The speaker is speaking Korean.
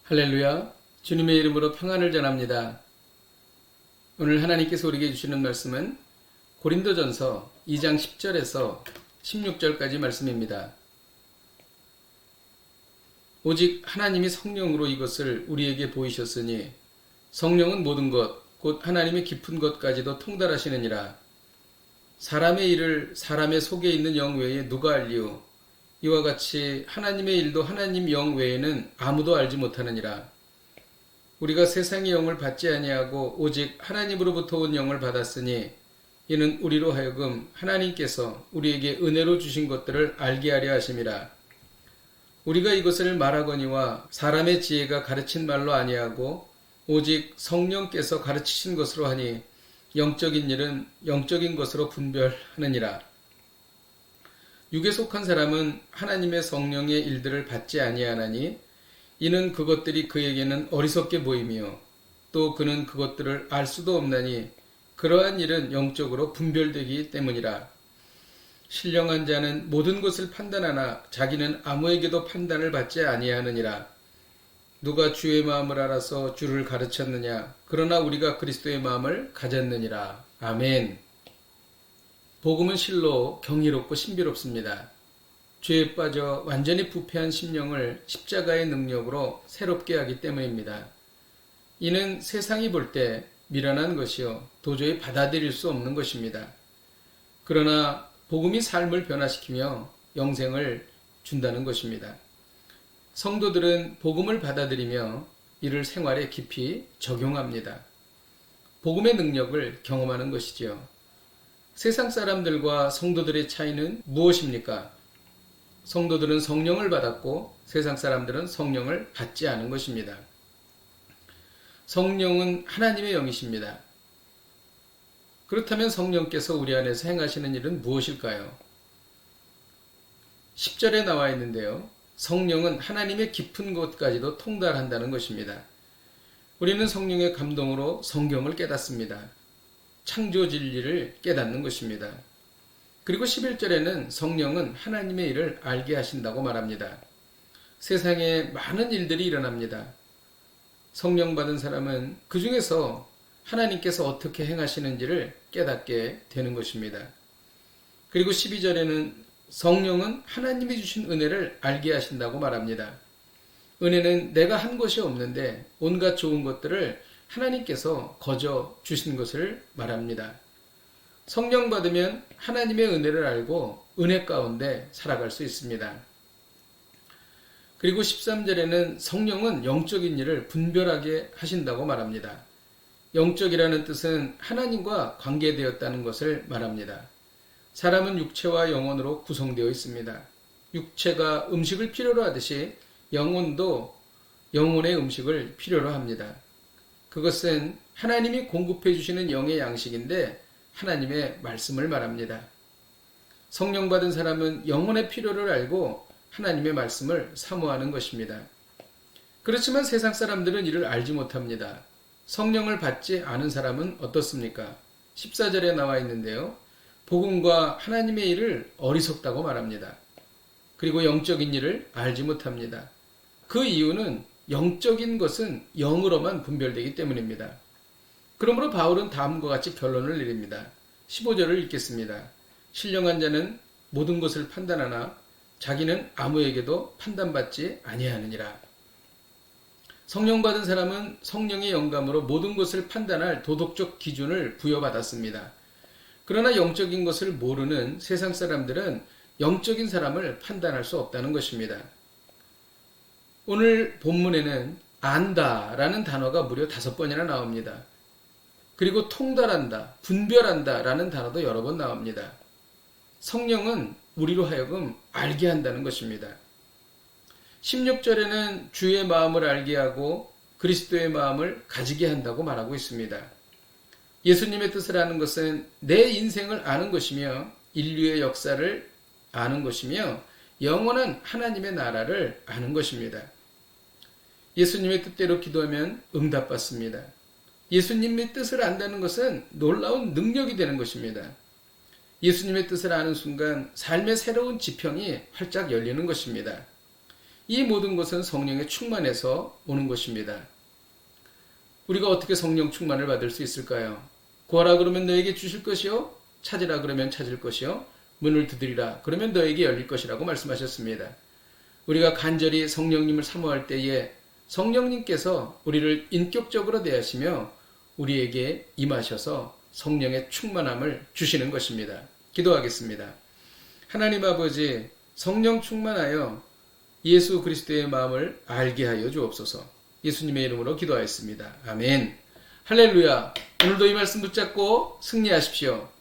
할렐루야, 주님의 이름으로 평안을 전합니다. 오늘 하나님께서 우리에게 주시는 말씀은 고린도전서 2장 10절에서 16절까지 말씀입니다. 오직 하나님이 성령으로 이것을 우리에게 보이셨으니 성령은 모든 것, 곧 하나님의 깊은 것까지도 통달하시느니라. 사람의 일을 사람의 속에 있는 영 외에 누가 알리오? 이와 같이 하나님의 일도 하나님 영 외에는 아무도 알지 못하느니라. 우리가 세상의 영을 받지 아니하고 오직 하나님으로부터 온 영을 받았으니 이는 우리로 하여금 하나님께서 우리에게 은혜로 주신 것들을 알게 하려 하심이라. 우리가 이것을 말하거니와 사람의 지혜가 가르친 말로 아니하고 오직 성령께서 가르치신 것으로 하니 영적인 일은 영적인 것으로 분별하느니라. 육에 속한 사람은 하나님의 성령의 일들을 받지 아니하나니 이는 그것들이 그에게는 어리석게 보이며 또 그는 그것들을 알 수도 없나니 그러한 일은 영적으로 분별되기 때문이라. 신령한 자는 모든 것을 판단하나 자기는 아무에게도 판단을 받지 아니하느니라. 누가 주의 마음을 알아서 주를 가르쳤느냐? 그러나 우리가 그리스도의 마음을 가졌느니라. 아멘. 복음은 실로 경이롭고 신비롭습니다. 죄에 빠져 완전히 부패한 심령을 십자가의 능력으로 새롭게 하기 때문입니다. 이는 세상이 볼 때 미련한 것이요 도저히 받아들일 수 없는 것입니다. 그러나 복음이 삶을 변화시키며 영생을 준다는 것입니다. 성도들은 복음을 받아들이며 이를 생활에 깊이 적용합니다. 복음의 능력을 경험하는 것이지요. 세상 사람들과 성도들의 차이는 무엇입니까? 성도들은 성령을 받았고 세상 사람들은 성령을 받지 않은 것입니다. 성령은 하나님의 영이십니다. 그렇다면 성령께서 우리 안에서 행하시는 일은 무엇일까요? 10절에 나와 있는데요. 성령은 하나님의 깊은 곳까지도 통달한다는 것입니다. 우리는 성령의 감동으로 성경을 깨닫습니다. 창조 진리를 깨닫는 것입니다. 그리고 11절에는 성령은 하나님의 일을 알게 하신다고 말합니다. 세상에 많은 일들이 일어납니다. 성령 받은 사람은 그 중에서 하나님께서 어떻게 행하시는지를 깨닫게 되는 것입니다. 그리고 12절에는 성령은 하나님이 주신 은혜를 알게 하신다고 말합니다. 은혜는 내가 한 것이 없는데 온갖 좋은 것들을 하나님께서 거저 주신 것을 말합니다. 성령 받으면 하나님의 은혜를 알고 은혜 가운데 살아갈 수 있습니다. 그리고 13절에는 성령은 영적인 일을 분별하게 하신다고 말합니다. 영적이라는 뜻은 하나님과 관계되었다는 것을 말합니다. 사람은 육체와 영혼으로 구성되어 있습니다. 육체가 음식을 필요로 하듯이 영혼도 영혼의 음식을 필요로 합니다. 그것은 하나님이 공급해 주시는 영의 양식인데 하나님의 말씀을 말합니다. 성령 받은 사람은 영혼의 필요를 알고 하나님의 말씀을 사모하는 것입니다. 그렇지만 세상 사람들은 이를 알지 못합니다. 성령을 받지 않은 사람은 어떻습니까? 14절에 나와 있는데요. 복음과 하나님의 일을 어리석다고 말합니다. 그리고 영적인 일을 알지 못합니다. 그 이유는 영적인 것은 영으로만 분별되기 때문입니다. 그러므로 바울은 다음과 같이 결론을 내립니다. 15절을 읽겠습니다. 신령한 자는 모든 것을 판단하나 자기는 아무에게도 판단받지 아니하느니라. 성령 받은 사람은 성령의 영감으로 모든 것을 판단할 도덕적 기준을 부여받았습니다. 그러나 영적인 것을 모르는 세상 사람들은 영적인 사람을 판단할 수 없다는 것입니다. 오늘 본문에는 안다라는 단어가 무려 5번이나 나옵니다. 그리고 통달한다, 분별한다 라는 단어도 여러 번 나옵니다. 성령은 우리로 하여금 알게 한다는 것입니다. 16절에는 주의 마음을 알게 하고 그리스도의 마음을 가지게 한다고 말하고 있습니다. 예수님의 뜻을 아는 것은 내 인생을 아는 것이며 인류의 역사를 아는 것이며 영원한 하나님의 나라를 아는 것입니다. 예수님의 뜻대로 기도하면 응답받습니다. 예수님의 뜻을 안다는 것은 놀라운 능력이 되는 것입니다. 예수님의 뜻을 아는 순간 삶의 새로운 지평이 활짝 열리는 것입니다. 이 모든 것은 성령의 충만에서 오는 것입니다. 우리가 어떻게 성령 충만을 받을 수 있을까요? 구하라 그러면 너에게 주실 것이요, 찾으라 그러면 찾을 것이요, 문을 두드리라 그러면 너에게 열릴 것이라고 말씀하셨습니다. 우리가 간절히 성령님을 사모할 때에 성령님께서 우리를 인격적으로 대하시며 우리에게 임하셔서 성령의 충만함을 주시는 것입니다. 기도하겠습니다. 하나님 아버지, 성령 충만하여 예수 그리스도의 마음을 알게 하여 주옵소서. 예수님의 이름으로 기도하였습니다. 아멘. 할렐루야. 오늘도 이 말씀 붙잡고 승리하십시오.